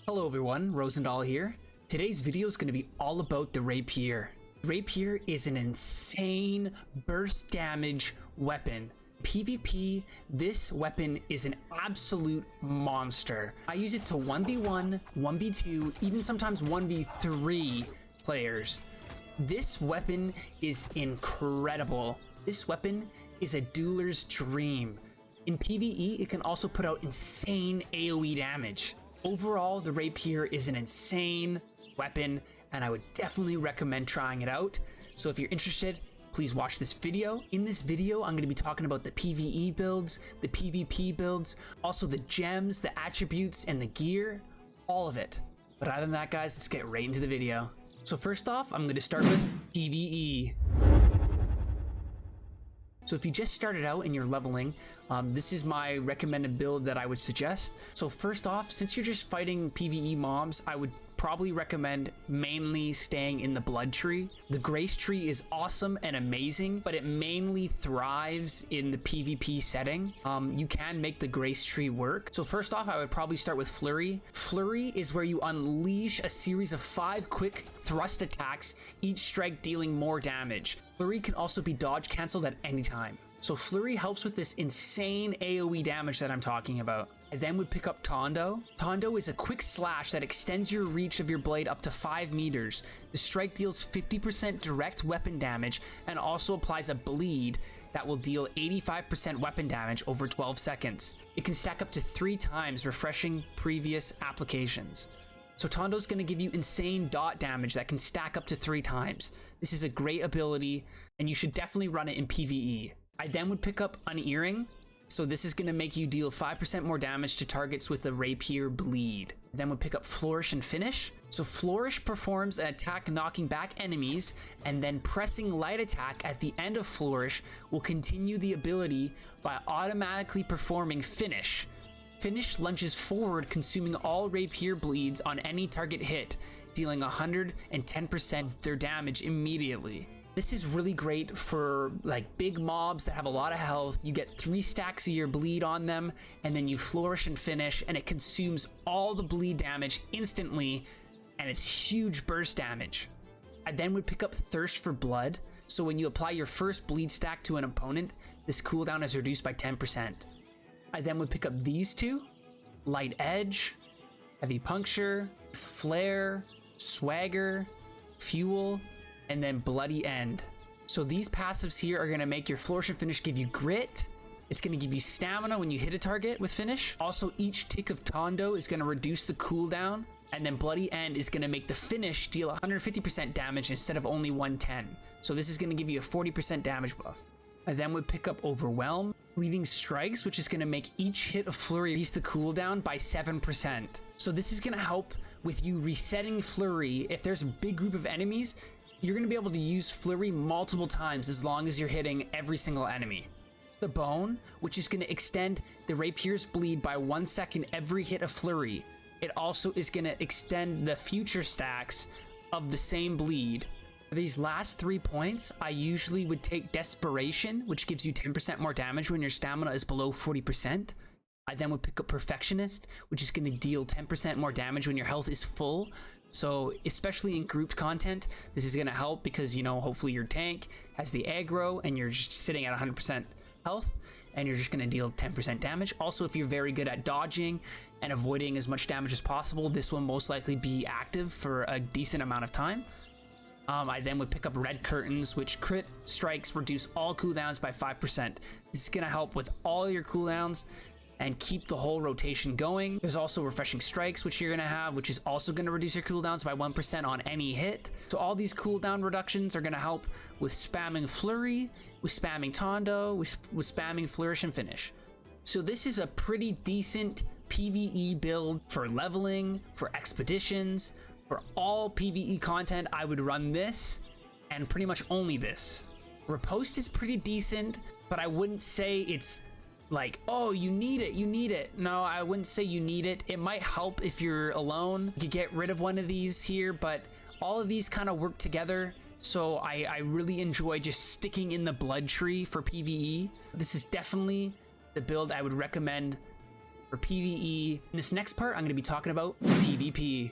Hello everyone, Rosendahl here. Today's video is going to be all about the Rapier. Rapier is an insane burst damage weapon. PvP, this weapon is an absolute monster. I use it to 1v1, 1v2, even sometimes 1v3 players. This weapon is incredible. This weapon is a dueler's dream. In PvE, it can also put out insane AoE damage. Overall, the Rapier is an insane weapon, and I would definitely recommend trying it out. So if you're interested, please watch this video. In this video, I'm going to be talking about the PvE builds, the PvP builds, also the gems, the attributes, and the gear, all of it. But other than that, guys, let's get right into the video. So first off, I'm going to start with PvE. So if you just started out and you're leveling, this is my recommended build that I would suggest. So first off, since you're just fighting PvE mobs, I would probably recommend mainly staying in the blood tree. The grace tree is awesome and amazing, but it mainly thrives in the PvP setting. You can make the grace tree work. So first off, I would probably start with Flurry. Flurry is where you unleash a series of 5 quick thrust attacks, each strike dealing more damage. Flurry can also be dodge canceled at any time. So Flurry helps with this insane AoE damage that I'm talking about. I then would pick up Tondo. Tondo is a quick slash that extends your reach of your blade up to 5 meters. The strike deals 50% direct weapon damage and also applies a bleed that will deal 85% weapon damage over 12 seconds. It can stack up to 3 times, refreshing previous applications. So Tondo's going to give you insane dot damage that can stack up to 3 times. This is a great ability, and you should definitely run it in PvE. I then would pick up Unearring. So this is going to make you deal 5% more damage to targets with the Rapier bleed. Then would pick up Flourish and Finish. So Flourish performs an attack knocking back enemies, and then pressing light attack at the end of Flourish will continue the ability by automatically performing Finish. Finish lunges forward, consuming all Rapier bleeds on any target hit, dealing 110% of their damage immediately. This is really great for like big mobs that have a lot of health. You get 3 stacks of your bleed on them, and then you Flourish and Finish, and it consumes all the bleed damage instantly, and it's huge burst damage. I then would pick up Thirst for Blood. So when you apply your first bleed stack to an opponent, this cooldown is reduced by 10%. I then would pick up these 2, Light Edge, Heavy Puncture, Flare, Swagger, Fuel, and then Bloody End. So these passives here are going to make your Flourish and Finish give you grit. It's going to give you stamina when you hit a target with Finish. Also, each tick of Tondo is going to reduce the cooldown, and then Bloody End is going to make the Finish deal 150% damage instead of only 110. So this is going to give you a 40% damage buff. I then would pick up Overwhelm, Leading Strikes, which is going to make each hit of Flurry reduce the cooldown by 7%. So this is going to help with you resetting Flurry. If there's a big group of enemies, you're going to be able to use Flurry multiple times as long as you're hitting every single enemy. The Bone, which is going to extend the Rapier's bleed by 1 second every hit of Flurry. It also is going to extend the future stacks of the same bleed. For these last 3 points, I usually would take Desperation, which gives you 10% more damage when your stamina is below 40%. I then would pick up Perfectionist, which is going to deal 10% more damage when your health is full. So especially in grouped content, this is going to help because, you know, hopefully your tank has the aggro and you're just sitting at 100% health and you're just going to deal 10% damage. Also, if you're very good at dodging and avoiding as much damage as possible, this will most likely be active for a decent amount of time. I then would pick up Red Curtains, which crit strikes reduce all cooldowns by 5%. This is going to help with all your cooldowns and keep the whole rotation going. There's also Refreshing Strikes, which you're going to have, which is also going to reduce your cooldowns by 1% on any hit. So all these cooldown reductions are going to help with spamming Flurry, with spamming Tondo, with spamming Flourish and Finish. So this is a pretty decent PvE build for leveling, for expeditions, for all PvE content. I would run this and pretty much only this. Riposte is pretty decent, but I wouldn't say it's like, oh, you need it. No, I wouldn't say you need it. It might help if you're alone. You get rid of one of these here, but all of these kind of work together. So I really enjoy just sticking in the blood tree for PvE. This is definitely the build I would recommend for PvE. In this next part, I'm going to be talking about PvP.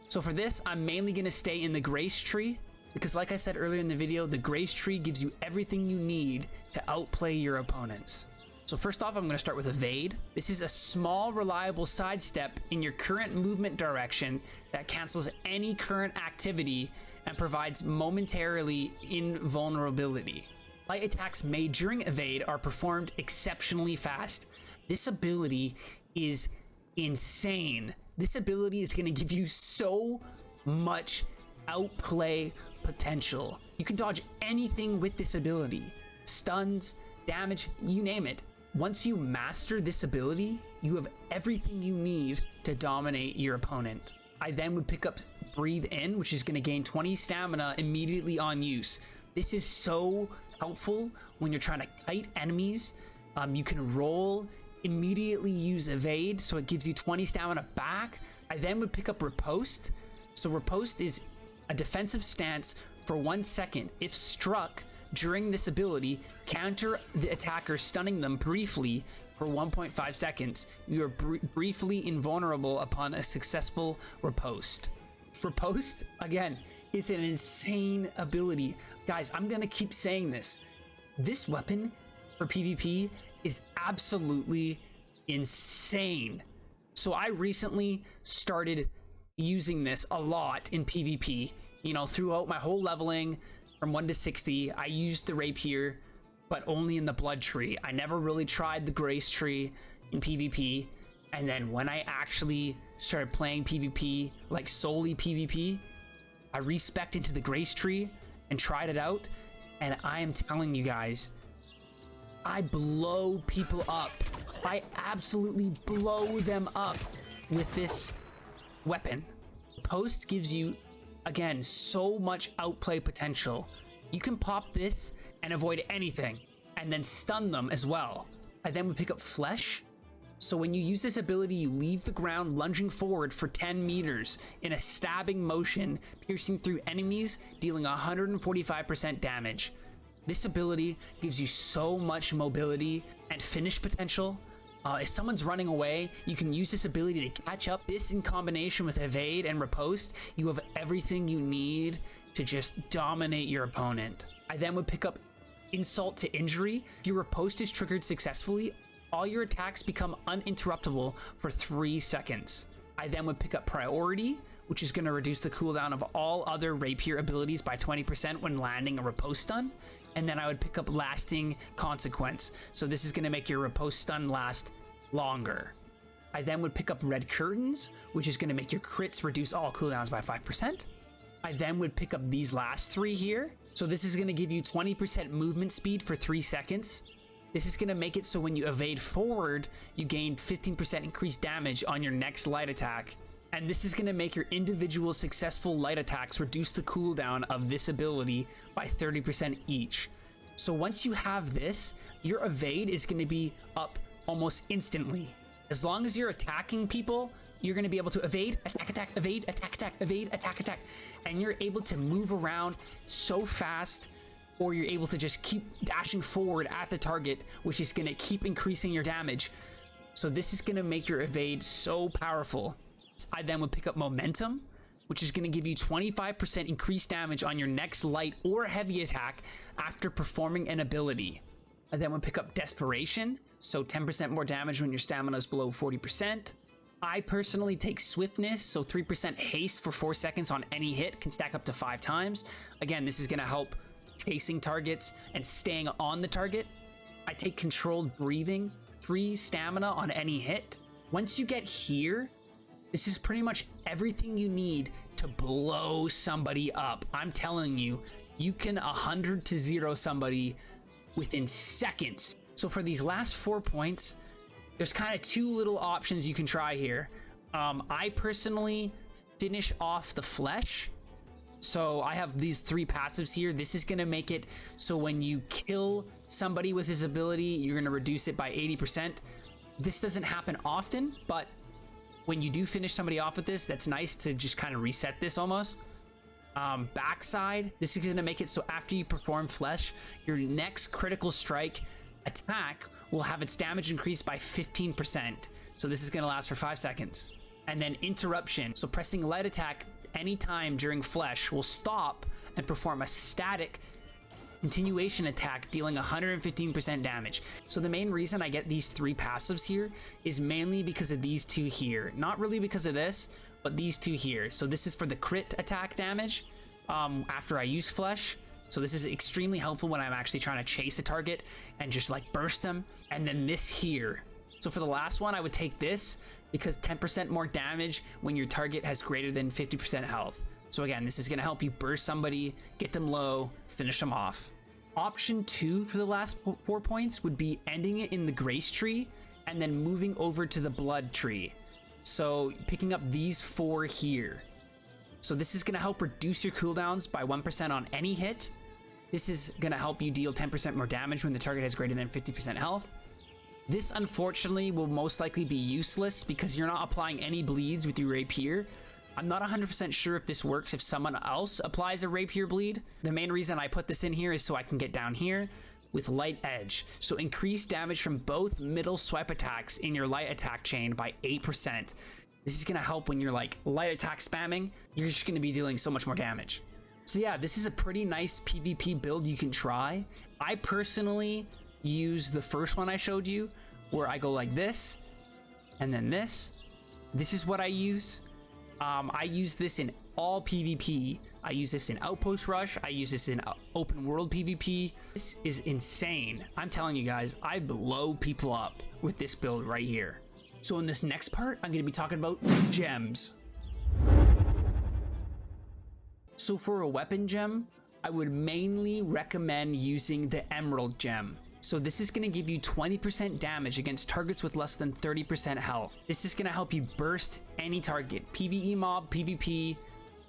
So for this, I'm mainly going to stay in the Grace Tree because like I said earlier in the video, the Grace Tree gives you everything you need to outplay your opponents. So first off, I'm going to start with Evade. This is a small, reliable sidestep in your current movement direction that cancels any current activity and provides momentarily invulnerability. Light attacks made during Evade are performed exceptionally fast. This ability is insane. This ability is going to give you so much outplay potential. You can dodge anything with this ability. Stuns, damage, you name it. Once you master this ability, you have everything you need to dominate your opponent. I then would pick up Breathe In, which is going to gain 20 stamina immediately on use. This is so helpful when you're trying to kite enemies. You can roll, immediately use Evade, so it gives you 20 stamina back. I then would pick up Riposte. So Riposte is a defensive stance for 1 second. If struck during this ability, counter the attacker, stunning them briefly for 1.5 seconds. You are briefly invulnerable upon a successful Riposte. Riposte, again, is an insane ability. Guys, I'm gonna keep saying this. This weapon for PvP is absolutely insane. So I recently started using this a lot in PvP. You know, throughout my whole leveling from 1 to 60, I used the Rapier, but only in the Blood Tree. I never really tried the Grace Tree in PvP. And then when I actually started playing PvP, like solely PvP, I respec'd into the Grace Tree and tried it out. And I am telling you guys, I blow people up. I absolutely blow them up with this weapon. Post gives you, again, so much outplay potential. You can pop this and avoid anything, and then stun them as well. I then would pick up Flesh. So when you use this ability, you leave the ground lunging forward for 10 meters in a stabbing motion, piercing through enemies, dealing 145% damage. This ability gives you so much mobility and finish potential. If someone's running away, you can use this ability to catch up. This in combination with Evade and Riposte, you have everything you need to just dominate your opponent. I then would pick up Insult to Injury. If your Riposte is triggered successfully, all your attacks become uninterruptible for 3 seconds. I then would pick up Priority, which is going to reduce the cooldown of all other Rapier abilities by 20% when landing a Riposte stun. And then I would pick up Lasting Consequence. So this is going to make your Riposte stun last longer. I then would pick up Red Curtains, which is going to make your crits reduce all cooldowns by 5%. I then would pick up these last 3 here. So this is going to give you 20% movement speed for 3 seconds. This is going to make it so when you evade forward, you gain 15% increased damage on your next light attack. And this is going to make your individual successful light attacks reduce the cooldown of this ability by 30% each. So once you have this, your evade is going to be up almost instantly. As long as you're attacking people, you're going to be able to evade, attack, evade, attack, evade, attack. And you're able to move around so fast, or you're able to just keep dashing forward at the target, which is going to keep increasing your damage. So this is going to make your evade so powerful. I then would pick up Momentum, which is going to give you 25% increased damage on your next light or heavy attack after performing an ability. I then would pick up Desperation, so 10% more damage when your stamina is below 40%. I personally take Swiftness, so 3% haste for 4 seconds on any hit, can stack up to 5 times. Again, this is going to help chasing targets and staying on the target. I take Controlled Breathing, 3 stamina on any hit. Once you get here, this is pretty much everything you need to blow somebody up. I'm telling you, you can 100 to 0 somebody within seconds. So for these last 4 points, there's kind of 2 little options you can try here. I personally finish off the Flesh. So I have these 3 passives here. This is going to make it so when you kill somebody with his ability, you're going to reduce it by 80%. This doesn't happen often, but when you do finish somebody off with this, that's nice to just kind of reset this almost. Backside, this is going to make it so after you perform Flesh, your next critical strike attack will have its damage increased by 15%. So this is going to last for 5 seconds. And then interruption. So pressing light attack anytime during flesh will stop and perform a static continuation attack, dealing 115% damage. So the main reason I get these 3 passives here is mainly because of these 2 here. Not really because of this, but these 2 here. So this is for the crit attack damage after I use flesh. So this is extremely helpful when I'm actually trying to chase a target and just like burst them. And then this here. So for the last one, I would take this because 10% more damage when your target has greater than 50% health. So again, this is going to help you burst somebody, get them low, finish them off. Option 2 for the last 4 points would be ending it in the grace tree and then moving over to the blood tree. So picking up these 4 here. So this is going to help reduce your cooldowns by 1% on any hit. This is going to help you deal 10% more damage when the target has greater than 50% health. This unfortunately will most likely be useless because you're not applying any bleeds with your Rapier. I'm not 100% sure if this works if someone else applies a Rapier bleed. The main reason I put this in here is so I can get down here with light edge. So increase damage from both middle swipe attacks in your light attack chain by 8%. This is going to help when you're like light attack spamming. You're just going to be dealing so much more damage. So yeah, this is a pretty nice PvP build you can try. I personally use the first one I showed you where I go like this and then this. This is what I use. I use this in all PvP. I use this in Outpost Rush. I use this in open world PvP. This is insane. I'm telling you guys, I blow people up with this build right here. So in this next part, I'm going to be talking about gems. So for a weapon gem, I would mainly recommend using the Emerald gem. So this is going to give you 20% damage against targets with less than 30% health. This is going to help you burst any target, PvE mob, PvP,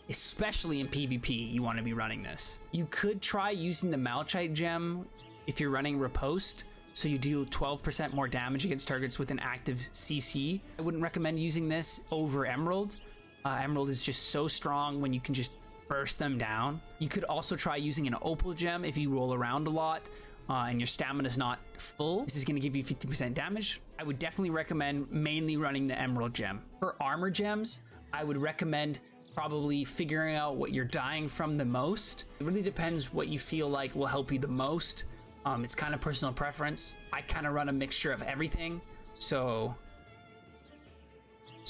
especially in PvP, you want to be running this. You could try using the Malachite gem if you're running Riposte, so you do 12% more damage against targets with an active CC. I wouldn't recommend using this over Emerald. Emerald is just so strong when you can just burst them down. You could also try using an Opal gem if you roll around a lot and your stamina is not full. This is going to give you 50% damage. I would definitely recommend mainly running the Emerald gem. For armor gems, I would recommend probably figuring out what you're dying from the most. It really depends what you feel like will help you the most. It's kind of personal preference. I kind of run a mixture of everything. So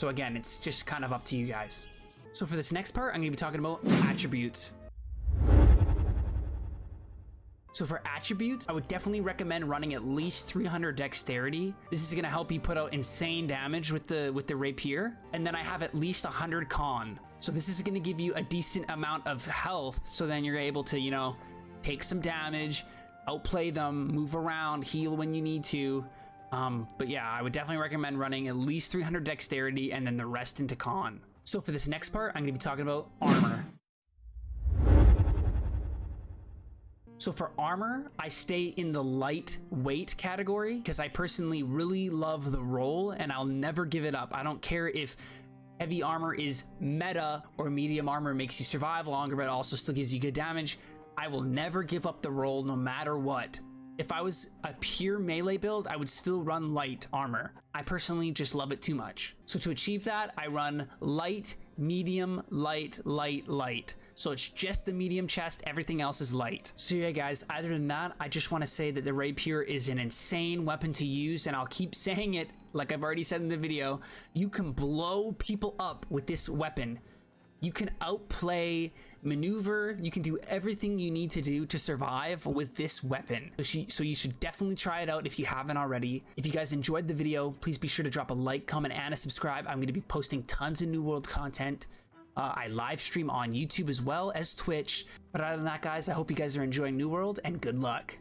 again, it's just kind of up to you guys. So for this next part, I'm going to be talking about attributes. So for attributes, I would definitely recommend running at least 300 dexterity. This is going to help you put out insane damage with the Rapier. And then I have at least 100 con. So this is going to give you a decent amount of health. So then you're able to, you know, take some damage, outplay them, move around, heal when you need to. But yeah, I would definitely recommend running at least 300 dexterity and then the rest into con. So for this next part, I'm going to be talking about armor. So for armor, I stay in the lightweight category because I personally really love the roll and I'll never give it up. I don't care if heavy armor is meta or medium armor makes you survive longer but also still gives you good damage. I will never give up the roll no matter what. If I was a pure melee build, I would still run light armor. I personally just love it too much. So to achieve that, I run light, medium, light, light, light. So it's just the medium chest, everything else is light. So yeah guys, other than that, I just want to say that the Rapier is an insane weapon to use, and I'll keep saying it like I've already said in the video. You can blow people up with this weapon. You can outplay, maneuver, you can do everything you need to do to survive with this weapon. So you should definitely try it out if you haven't already. If you guys enjoyed the video, please be sure to drop a like, comment, and a subscribe. I'm going to be posting tons of New World content. I live stream on YouTube as well as Twitch. But other than that, guys, I hope you guys are enjoying New World, and good luck.